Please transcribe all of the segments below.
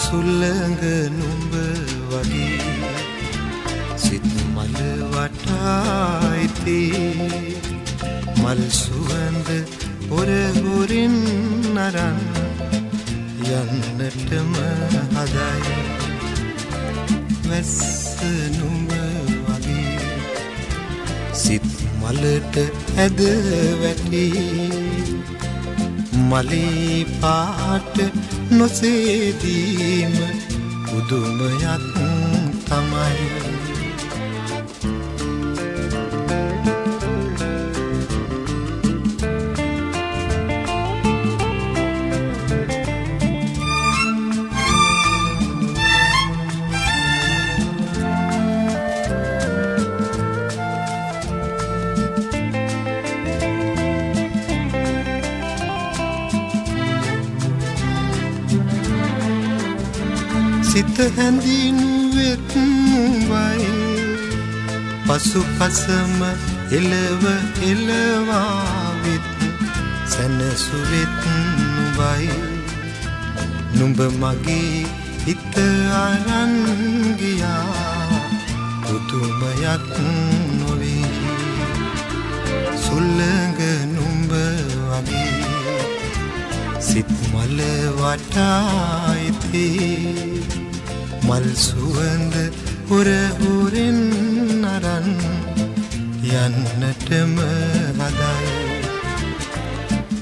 සුළඟ නුඹ වගේ සිත් මල වටායිති මල් සුවඳ හොර හොරින් අරන් යන්නටම හදයි වැස්ස නුඹ වගේ සිත් මලට ඇද වැටි මලී පාට නොසේදීම පුදුමයක් තමයි සිත හැඳින්වෙත් වයි පසු පසම එලව එලවාවිත් සැනසුවෙත් වයි නුඹ මගේ හිත අරන් ගියා පුදුමයක් නොවේ සුළඟ නුඹ වගේ සිත් මල වටායිති මල් සුවඳ හොර හොරින් අරන් යන්නටම හදයි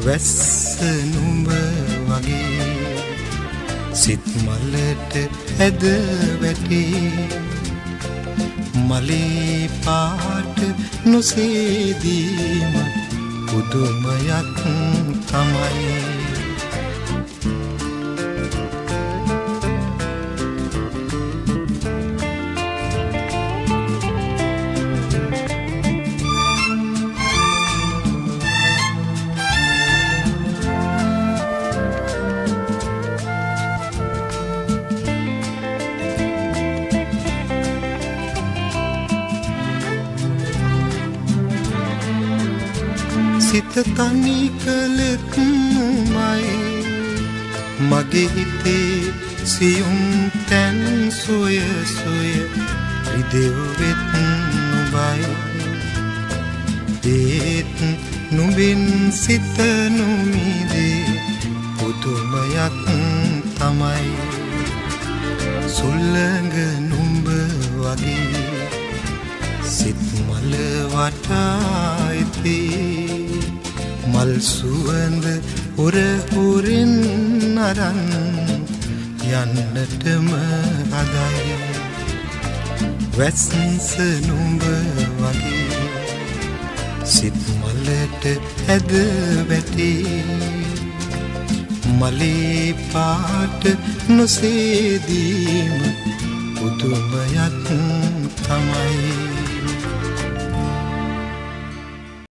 වැස්ස නුඹ වගේ සිත් මලට ඇද වැටි මලී පාට නොසේදීම පුදුමයක් තමයි සිත තනි කළෙත් මයි මගේ හිතේ සියුම් තැන් සොය සොය රිදෙව්වෙත් නුඹයි ඒත් නුඹින් සිත නොමිදේ පුදුමයක් තමයි සුළඟ නුඹ වගේ සිත් මල වටායිති මල් සුවඳ හොර හොරින් අරන් යන්නටම හදයි වැස්ස නුඹ වගේ සිත් මලට ඇද වැටි මලී පාට නොසේදීම පුදුමයක්